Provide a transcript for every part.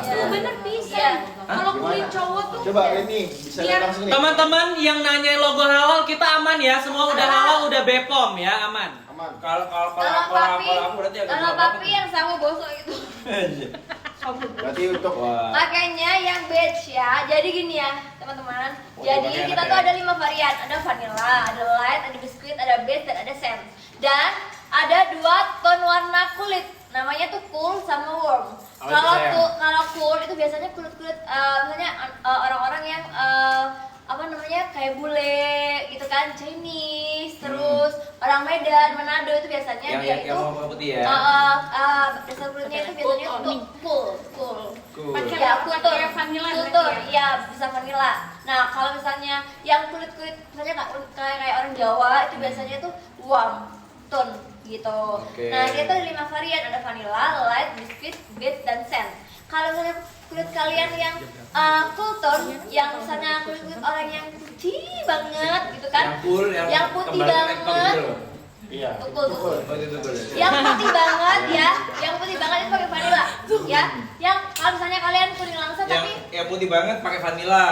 Bener bisa. Kalau kulit cowok tuh Coba ini bisa langsung nih. Teman-teman yang nanya logo halal kita aman ya, semua udah halal, udah BPOM ya, aman. Aman. Kalau aku berarti agak kalau papi yang sama bosok itu. Berarti untuk Makanya yang beige ya. Jadi gini ya, teman-teman. Jadi kita tuh ada 5 varian. Ada vanilla, ada light, ada biskuit, ada beige dan ada sand. Dan ada 2 tone warna kulit. Namanya tuh cool sama warm. Kalau cool itu biasanya kulit-kulit misalnya orang-orang yang apa namanya kayak bule gitu kan, Chinese, terus orang Medan, Manado itu biasanya dia itu putih ya. dasar kulitnya itu biasanya untuk cool. Pakai Ya, kultur, vanilla kultur, berarti ya? iya bisa vanilla. Nah kalau misalnya yang kulit-kulit misalnya kayak orang Jawa itu biasanya tuh warm tone gitu. Nah kita ada 5 varian, ada vanilla, light, biscuit, beige, dan sand. Kalau misalnya kulit kalian yang cool tone, yang misalnya kulit orang yang putih banget gitu kan, yang putih banget, iya. cool. Yang putih banget ya, yang putih banget itu pakai vanilla, ya. Yang kalau misalnya kalian kuning langsat tapi Yang putih banget pakai vanilla.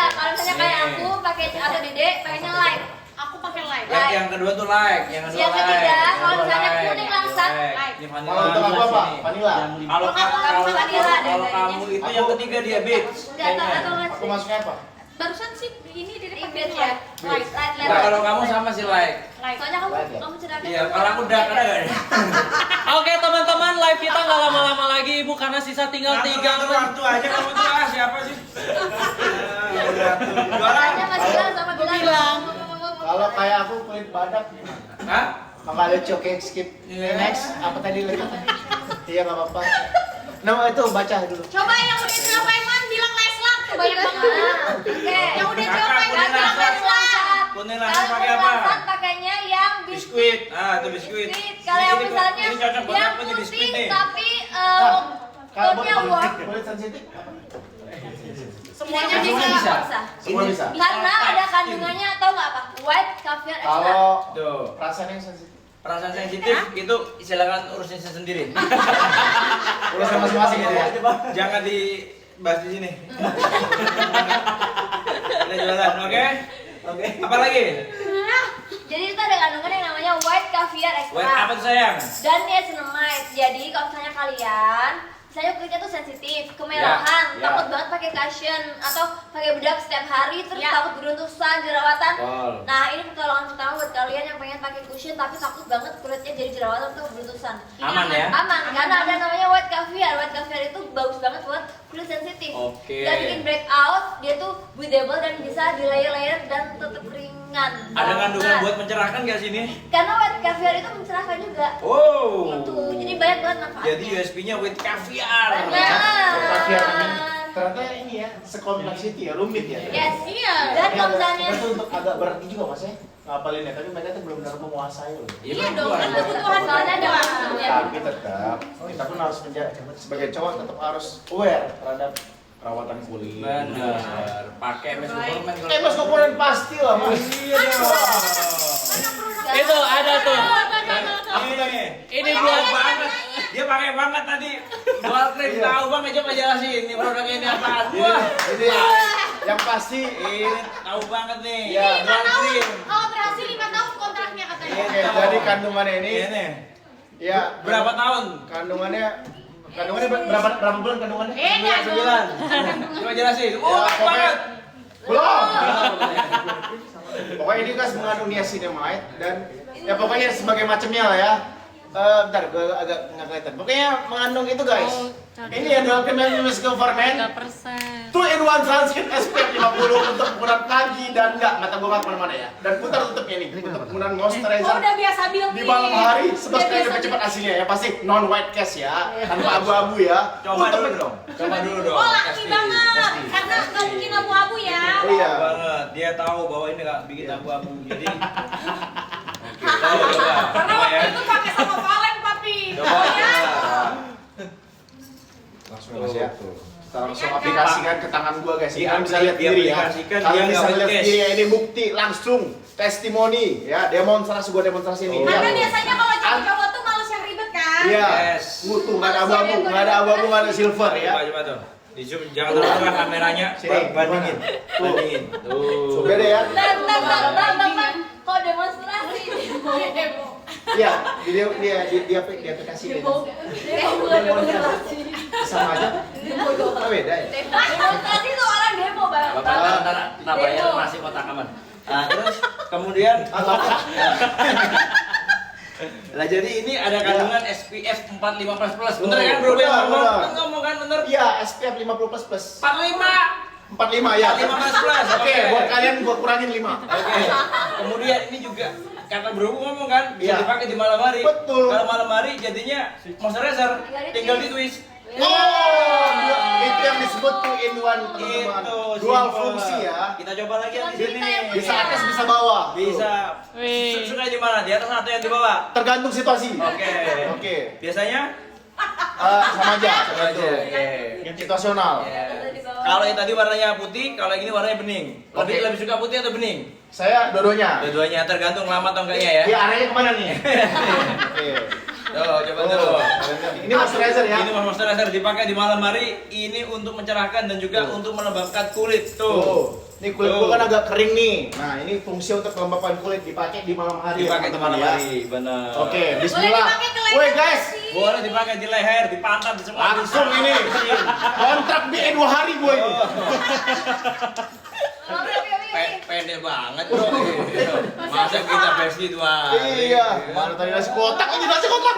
kalau misalnya kayak aku pakai atau Dede pakainya light. Aku pakai light. Yang kedua tuh like, yang kedua Yang ketiga, like. kalau misalnya kuning langsat, Ini vanilla. Kalau untuk aku apa? Vanilla. Kalau vanilla deh kamu itu yang ketiga dia beige. atau Aku masuknya apa? Barusan sih ini dia pakai beige light. ya. Light. Nah, kalau kamu sama si like. Light. Soalnya Light ya? kamu cerahkan. Iya, kalau aku udah ada nggak ya? Oke teman-teman, live kita nggak lama-lama lagi ibu karena sisa tinggal 3 menit. Waktu aja kamu tuh siapa sih? Makanya Mas Gilang sama Gilang. Kalau kayak aku kulit badak. Hah? Nggak lucu, oke skip. Next, apa tadi lagi? Iya nggak apa-apa. Nah itu baca dulu. Coba yang udah coba Iman bilang Leslat tuh banyak banget. Oke. Yang udah Kakak, coba kuning Iman bilang langsat. Leslat. Kuning Kalau langsat pakai apa? langsat pakainya yang biskuit. Ah, itu biskuit. Kalau yang Ini misalnya ini cocok banget yang buat di biskuit putih nih. tapi Kalau tone-nya warm. kulit sensitif? Semuanya Semuanya bisa. bisa. Semua bisa. Karena ada kandungannya tau nggak apa? White caviar extra. Kalau Tuh. perasaan yang sensitif, Perasaan sensitif itu silakan urusin sendiri. urusan masing-masing gitu ya. Jangan dibahas di sini. Kita jualan, oke? Oke. Apa lagi? Jadi itu ada kandungan yang namanya white caviar extra. White apa tuh sayang? Dan niacinamide. Jadi kalau misalnya kalian misalnya kulitnya tuh sensitif, kemerahan, Ya. takut banget pakai cushion atau pakai bedak setiap hari, terus Ya. takut beruntusan, jerawatan. Betul. Nah ini pertolongan pertama buat kalian yang pengen pakai cushion tapi takut banget kulitnya jadi jerawatan atau beruntusan. Aman ya? Aman, karena ada namanya white caviar. White caviar itu bagus banget buat kulit sensitif. Oke. Dia bikin breakout, dia tuh breathable dan bisa di layer dan tetap ringan. Ada kandungan banget. buat mencerahkan nggak sini? Karena white caviar itu mencerahkan juga. Oh. Itu, jadi banyak banget manfaatnya. Jadi USP-nya with caviar. Kaviar ternyata ini ya, sekompleks itu ya, rumit ya. Yes. Iya. Dan Ini kalau agak- misalnya itu untuk agak berarti juga mas ya ngapalinnya, tapi mereka tuh belum benar menguasai loh. Iya dong, kan kebutuhan soalnya ada kebutuhan. waktunya. Tapi tetap kita pun harus sebagai cowok tetap harus aware terhadap perawatan kulit. Benar. Pakai MS Superman kalau. Mas komponen pasti lah mas. Iya dong. Itu ada tuh. Ini buat banget. Dia pakai banget tadi. Jual krim Iya. tahu banget, coba jelasin ini produknya ini apaan. Ini yang pasti Ini tahu banget nih. Iya. Ini 5 Jual tahun. krim. Kalau berhasil 5 tahun kontraknya katanya. ini jadi kandungannya ini Ini ya berapa tahun? kandungannya berapa bulan kandungannya? Enggak dong. 9. Coba jelasin. Oh, Ya, tahu pokoknya- banget. Belum. Pokoknya ini guys mengandung niacinamide dan ya pokoknya sebagai macamnya lah ya. Bentar, gue agak nggak kelihatan. Pokoknya mengandung itu guys. Ini yang dalam kandungan Government 2-in-1 Sunscreen SPF 50 untuk penggunaan pagi dan enggak, mata gue nggak kemana-mana ya. Dan putar tutupnya nih untuk penggunaan moisturizer Oh, udah biasa built di malam hari 11 kali Udah lebih biasa cepat hasilnya ya, pasti non white cast ya, tanpa abu-abu ya. Coba Tutup dulu aja dong. Coba dulu dong. Oh, laki Pasti. banget. Pasti. Karena nggak mungkin abu-abu ya. Oh iya. Banget. Dia tahu bahwa ini nggak bikin abu-abu. Jadi Oke, coba. Karena Coba ya. waktu itu pakai sama Valen, papi. Coba. Oh ya. Langsung mas ya. Kita langsung Iya, aplikasikan ke tangan gua guys. Di- Kalian bisa lihat sendiri ya. diaplikasikan, Kalian dia bisa nggak lihat wetcast. sendiri ya, ini bukti langsung testimoni ya, demonstrasi gua demonstrasi ini. Karena Ya. biasanya kalau cowok-cowok tuh males yang ribet kan. Iya. Yes. Mutu, nggak ada abu-abu, nggak ada abu-abu, nggak ada silver ya. Coba tuh. Di zoom, jangan terlalu kameranya. Sini, Bandingin. Tuh. Bandingin. Tuh. Beda ya. Bang, kok demonstrasi? Demo. Iya, dia aplikasi Demo bukan demonstrasi. sama aja. Oh, beda ya. Demonstrasi itu orang demo, Bang. Bapak ntar bayar Demo. masih kotak aman. Nah, terus kemudian lah jadi ini ada kandungan SPF 45++. Bener kan bro? Benar, benar. Kan ngomong kan bener? Iya, SPF 50++. 45. 45 ya. 45++. Oke, buat kalian gua kurangin 5. Oke. Kemudian ini juga kata bro ngomong kan bisa Iya. dipakai di malam hari. Betul. Kalau malam hari jadinya moisturizer, tinggal di twist. Oh, itu yang disebut 2-in-1 teman-teman. Itu Dual simple. fungsi ya. Kita coba lagi yang di sini. Bisa atas, bisa bawah. Bisa. Suka di mana? Di atas atau yang di bawah? Tergantung situasi. Oke. Oke. Biasanya Sama aja. sama aja. Betul. Oke. Yang situasional. Kalau yang tadi warnanya putih, kalau yang ini warnanya bening. Oke. Lebih suka putih atau bening? Saya dua-duanya. Dua-duanya tergantung lama atau enggaknya ya. Di arahnya kemana nih? Oke. Tuh, coba Oh, tuh. ini moisturizer ya. Ini moisturizer dipakai di malam hari. Ini untuk mencerahkan dan juga untuk melembabkan kulit. Tuh. Tuh. Ini kulit Tuh. gua kan agak kering nih. Nah, ini fungsi untuk melembabkan kulit dipakai di malam hari Dipakai ya, di teman-teman malam ya. hari, benar. Oke, bismillah. dipakai ke leher Woi guys, sih. Boleh dipakai di leher, di pantat, di semua. langsung ini. Kontrak BE 2 hari gue ini. Pendek banget bro. Masa kita versi 2 hari. Iya, mana tadi nasi kotak ini nasi kotak.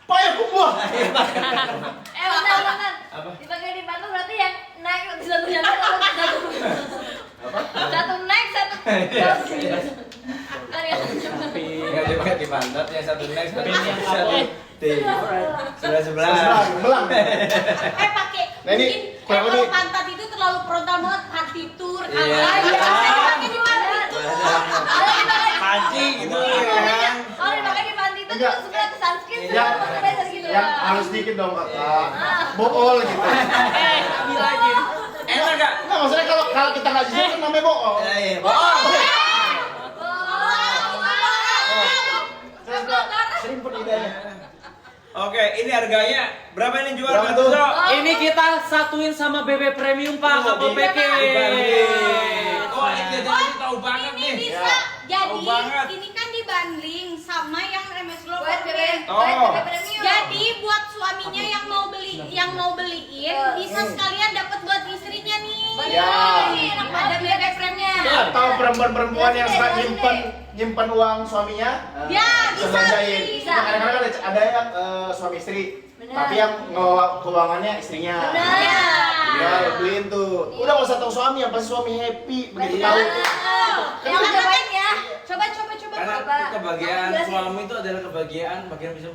Payah gua. Bentar. Dipakai di pantat berarti yang naik di satunya naik atau satu. Satu naik, satu. Enggak juga di pantat, yang satu naik, satu sebelah. Belang. Pakai. Nah, ini Mungkin kurang kalau lebih- pantat itu terlalu frontal banget, partitur. Iya. Pakai di partitur. Pancing gitu kan. Kalau dipakai di panti itu Enggak. tuh suka ke sunscreen Yang sama moisturizer gitu yang ya. harus dikit dong kakak. Bool gitu. Enak gak? Enggak, maksudnya kalau kita nggak jujur kan namanya bool. Iya, bohong. Saya suka serimpun idenya. Oke, ini harganya berapa ini jual? Berapa tuh? Ini kita satuin sama BB Premium Pak, Kapal PK. Oh, ini jadi tahu banget Ini nih. bisa Ya. jadi Tahu banget. ini kan dibanding sama yang MS Glow Buat Forte. bebek, Oh. buat bebek premium. Jadi buat suaminya yang mau beliin bisa sekalian dapat buat istrinya nih. Ya. Ada bebek premium. Atau perempuan-perempuan yang suka nyimpen uang suaminya. Ya, bisa belanjain. sih. Nah, kadang-kadang ada yang suami istri, Benar. tapi yang ngelola keuangannya istrinya. Benar. Ya, lo beliin tuh. Udah gak usah tahu suami, yang pasti suami happy begitu Benar. tahu. Yang cobain ya. Coba. Karena Coba. kebahagiaan Jelasin. suami itu adalah kebahagiaan bagian bisa